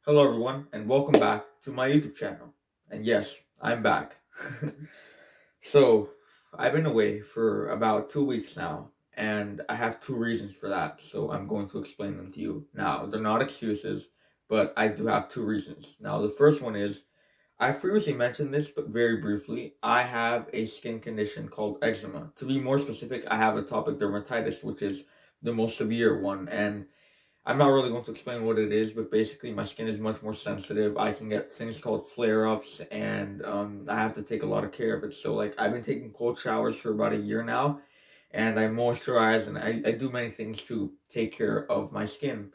Hello, everyone, and welcome back to my YouTube channel. And yes, I'm back. So, I've been away for about 2 weeks now, and I have two reasons for that. So, I'm going to explain them to you. Now, they're not excuses, but I do have two reasons. Now, the first one is I've previously mentioned this, but very briefly, I have a skin condition called eczema. To be more specific, I have atopic dermatitis, which is the most severe one, and I'm not really going to explain what it is, but basically my skin is much more sensitive. I can get things called flare-ups, and I have to take a lot of care of it. So like I've been taking cold showers for about a year now, and I moisturize and I do many things to take care of my skin.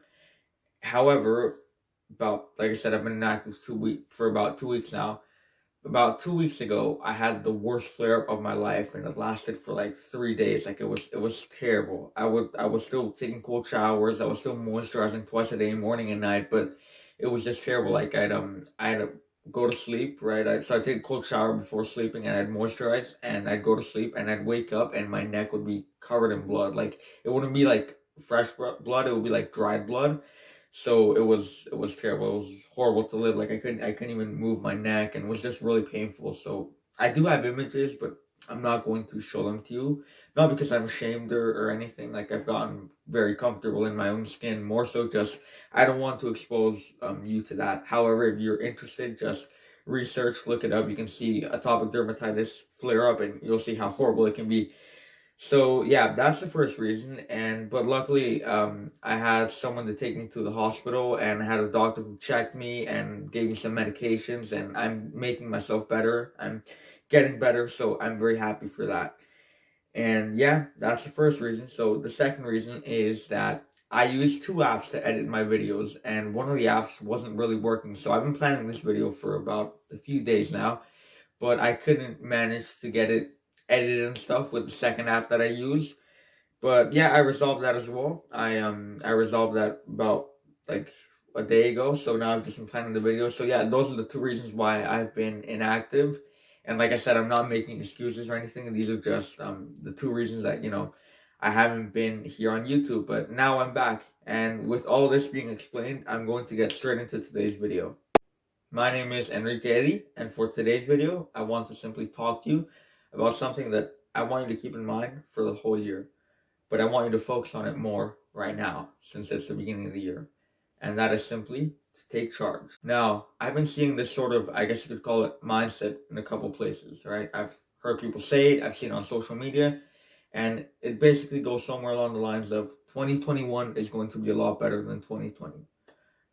However, about like I said, I've been inactive 2 week for about 2 weeks now. About 2 weeks ago, I had the worst flare up of my life, and it lasted for like 3 days. Like it was terrible. I was still taking cold showers. I was still moisturizing twice a day, morning and night, but it was just terrible. Like I had to go to sleep, right? So I'd take a cold shower before sleeping, and I'd moisturize, and I'd go to sleep, and I'd wake up, and my neck would be covered in blood. Like it wouldn't be like fresh blood; it would be like dried blood. So it was terrible. It was horrible to live. Like I couldn't even move my neck, and it was just really painful. So I do have images, but I'm not going to show them to you. Not because I'm ashamed or anything. Like I've gotten very comfortable in my own skin. More so, just I don't want to expose you to that. However, if you're interested, just research, look it up. You can see atopic dermatitis flare up, and you'll see how horrible it can be. So yeah, that's the first reason. And but luckily, I had someone to take me to the hospital, and I had a doctor who checked me and gave me some medications, and I'm making myself better. I'm getting better, so I'm very happy for that. And yeah, that's the first reason. So the second reason is that I use two apps to edit my videos, and one of the apps wasn't really working. So I've been planning this video for about a few days now, but I couldn't manage to get it edited and stuff with the second app that I use. But yeah, I resolved that as well. I resolved that about like a day ago. So now I've just been planning the video. So yeah, those are the two reasons why I've been inactive. And like I said, I'm not making excuses or anything. These are just the two reasons that I haven't been here on YouTube. But now I'm back, and with all this being explained, I'm going to get straight into today's video. My name is Enrique Eddy, and for today's video, I want to simply talk to you about something that I want you to keep in mind for the whole year, but I want you to focus on it more right now since it's the beginning of the year, and that is simply to take charge. Now, I've been seeing this sort of, I guess you could call it mindset in a couple places, right? I've heard people say it, I've seen it on social media, and it basically goes somewhere along the lines of 2021 is going to be a lot better than 2020.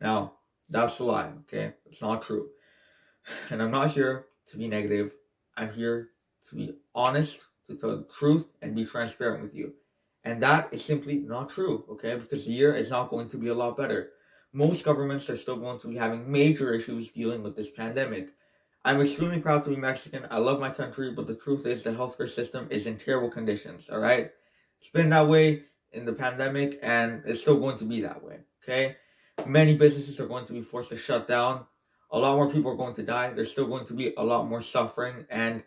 Now, that's a lie, okay? It's not true. And I'm not here to be negative. I'm here to be honest, to tell the truth, and be transparent with you. And that is simply not true, okay? Because the year is not going to be a lot better. Most governments are still going to be having major issues dealing with this pandemic. I'm extremely proud to be Mexican. I love my country, but the truth is the healthcare system is in terrible conditions, all right? It's been that way in the pandemic, and it's still going to be that way, okay? Many businesses are going to be forced to shut down. A lot more people are going to die. There's still going to be a lot more suffering, and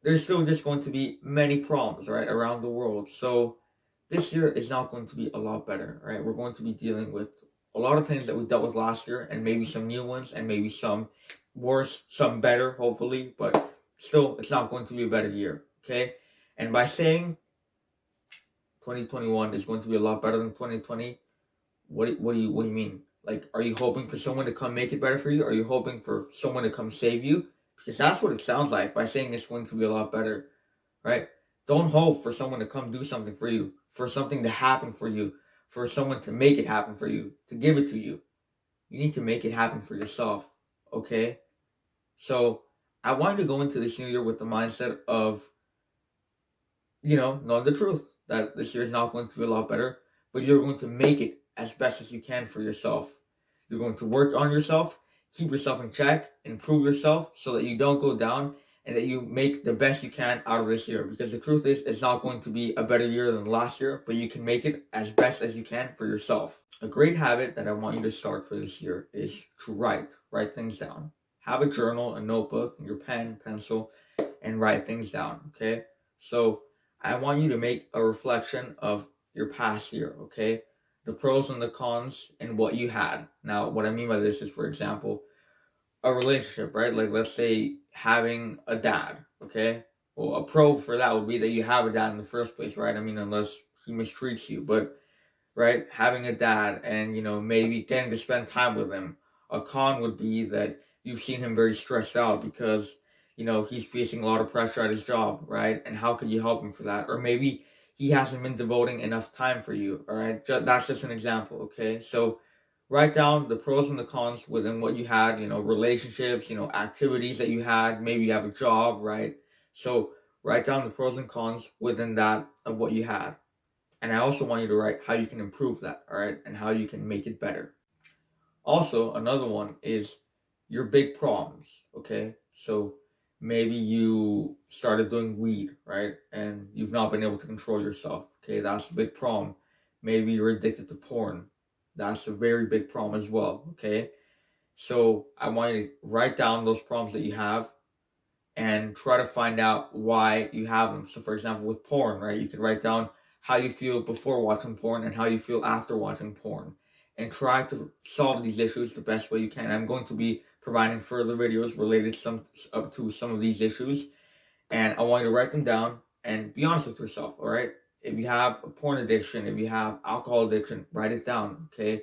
there's still just going to be many problems, right, around the world. So this year is not going to be a lot better, right? We're going to be dealing with a lot of things that we dealt with last year, and maybe some new ones, and maybe some worse, some better, hopefully, but still, it's not going to be a better year, okay? And by saying 2021 is going to be a lot better than 2020, what do you mean? Like, are you hoping for someone to come make it better for you? Are you hoping for someone to come save you? Because that's what it sounds like by saying it's going to be a lot better, right? Don't hope for someone to come do something for you, for something to happen for you, for someone to make it happen for you, to give it to you. You need to make it happen for yourself, okay? So I want you to go into this new year with the mindset of, knowing the truth that this year is not going to be a lot better, but you're going to make it as best as you can for yourself. You're going to work on yourself, keep yourself in check, improve yourself so that you don't go down and that you make the best you can out of this year. Because the truth is, it's not going to be a better year than last year, but you can make it as best as you can for yourself. A great habit that I want you to start for this year is to write things down. Have a journal, a notebook, your pen, pencil, and write things down, okay? So I want you to make a reflection of your past year, okay? the pros and the cons and what you had. Now, what I mean by this is, for example, a relationship, right? Like, let's say having a dad, okay? Well, a pro for that would be that you have a dad in the first place, right? I mean, unless he mistreats you, but, right, having a dad and, maybe getting to spend time with him. A con would be that you've seen him very stressed out because, he's facing a lot of pressure at his job, right? And how could you help him for that? Or maybe he hasn't been devoting enough time for you, all right? That's just an example, okay? So, write down the pros and the cons within what you had, relationships, activities that you had. Maybe you have a job, right? So write down the pros and cons within that of what you had. And I also want you to write how you can improve that, all right? And how you can make it better. Also, another one is your big problems, okay? So maybe you started doing weed, right? And you've not been able to control yourself, okay? That's a big problem. Maybe you're addicted to porn. That's a very big problem as well, okay? So I want you to write down those problems that you have and try to find out why you have them. So, for example, with porn, right, you could write down how you feel before watching porn and how you feel after watching porn, and try to solve these issues the best way you can. I'm going to be providing further videos related to some of these issues, and I want you to write them down and be honest with yourself, all right? If you have a porn addiction, if you have alcohol addiction, write it down, okay?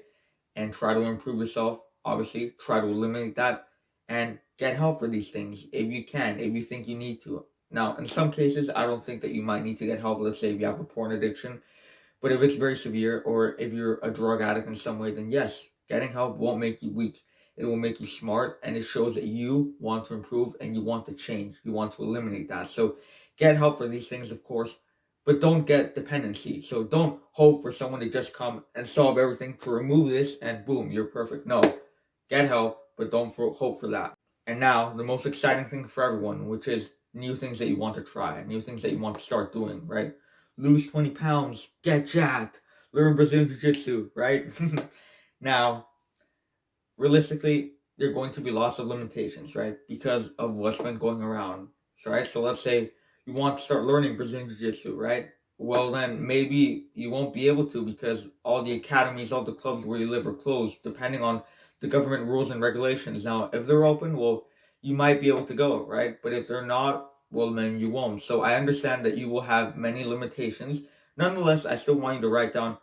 And try to improve yourself, obviously. Try to eliminate that and get help for these things if you can, if you think you need to. Now, in some cases, I don't think that you might need to get help. Let's say if you have a porn addiction, but if it's very severe or if you're a drug addict in some way, then yes, getting help won't make you weak. It will make you smart, and it shows that you want to improve and you want to change. You want to eliminate that. So get help for these things, of course, but don't get dependency. So don't hope for someone to just come and solve everything to remove this and boom, you're perfect. No, get help, but don't hope for that. And now, the most exciting thing for everyone, which is new things that you want to try, new things that you want to start doing, right? Lose 20 pounds, get jacked, learn Brazilian Jiu-Jitsu, right? Now, realistically, there are going to be lots of limitations, right? Because of what's been going around, right? So let's say you want to start learning Brazilian Jiu-Jitsu, right? Well, then maybe you won't be able to because all the academies, all the clubs where you live are closed, depending on the government rules and regulations. Now, if they're open, well, you might be able to go, right? But if they're not, well, then you won't. So I understand that you will have many limitations. Nonetheless, I still want you to write down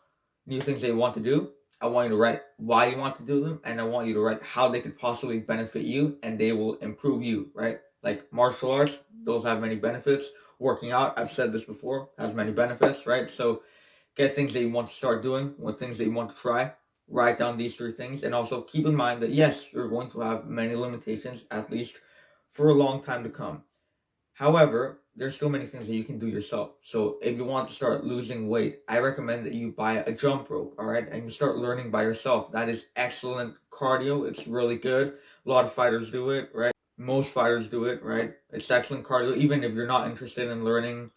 new things that you want to do. I want you to write why you want to do them, and I want you to write how they could possibly benefit you, and they will improve you, right? Like martial arts, those have many benefits. Working out, I've said this before, has many benefits, right? So get things that you want to start doing, what things that you want to try. Write down these three things, and also keep in mind that yes, you're going to have many limitations, at least for a long time to come. However, there's still many things that you can do yourself. So if you want to start losing weight, I recommend that you buy a jump rope, all right? And you start learning by yourself. That is excellent cardio. It's really good. A lot of fighters do it, right? Most fighters do it, right? It's excellent cardio. Even if you're not interested in learning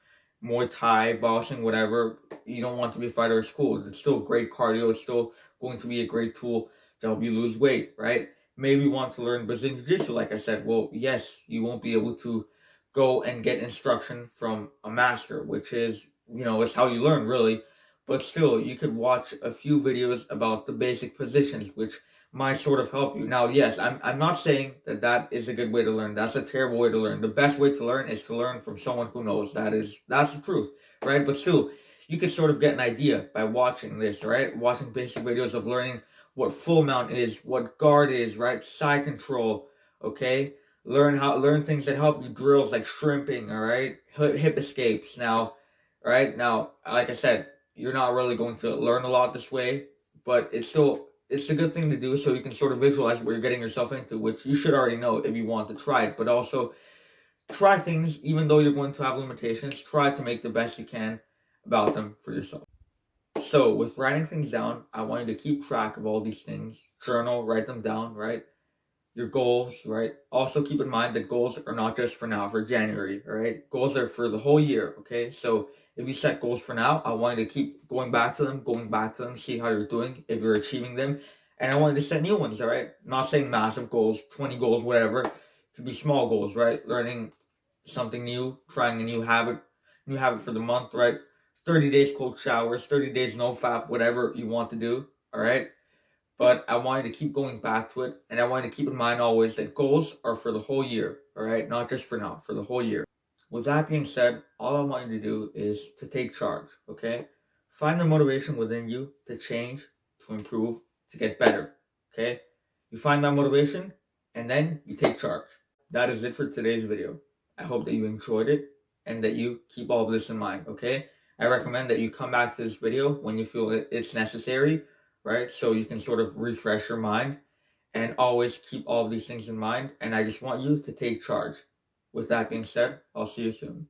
Muay Thai, boxing, whatever, you don't want to be a fighter at school. It's still great cardio. It's still going to be a great tool to help you lose weight, right? Maybe you want to learn Brazilian Jiu-Jitsu, like I said. Well, yes, you won't be able to go and get instruction from a master, which is, it's how you learn, really. But still, you could watch a few videos about the basic positions, which might sort of help you. Now, yes, I'm not saying that that is a good way to learn. That's a terrible way to learn. The best way to learn is to learn from someone who knows. That's the truth, right? But still, you could sort of get an idea by watching this, right? Watching basic videos of learning what full mount is, what guard is, right? Side control, okay? Learn things that help you, drills like shrimping, all right? Hip escapes. Now, right? Now, like I said, you're not really going to learn a lot this way, but it's a good thing to do so you can sort of visualize what you're getting yourself into, which you should already know if you want to try it. But also, try things, even though you're going to have limitations, try to make the best you can about them for yourself. So, with writing things down, I want you to keep track of all these things. Journal, write them down, right? Your goals, right? Also keep in mind that goals are not just for now, for January, all right? Goals are for the whole year, okay? So if you set goals for now, I want you to keep going back to them, see how you're doing, if you're achieving them. And I want you to set new ones, all right? Not saying massive goals, 20 goals, whatever. It could be small goals, right? Learning something new, trying a new habit for the month, right? 30 days cold showers, 30 days no fap, whatever you want to do, all right? But I want you to keep going back to it, and I want you to keep in mind always that goals are for the whole year, all right? Not just for now, for the whole year. With that being said, all I want you to do is to take charge, okay? Find the motivation within you to change, to improve, to get better, okay? You find that motivation, and then you take charge. That is it for today's video. I hope that you enjoyed it and that you keep all of this in mind, okay? I recommend that you come back to this video when you feel it's necessary, right? So you can sort of refresh your mind and always keep all of these things in mind. And I just want you to take charge. With that being said, I'll see you soon.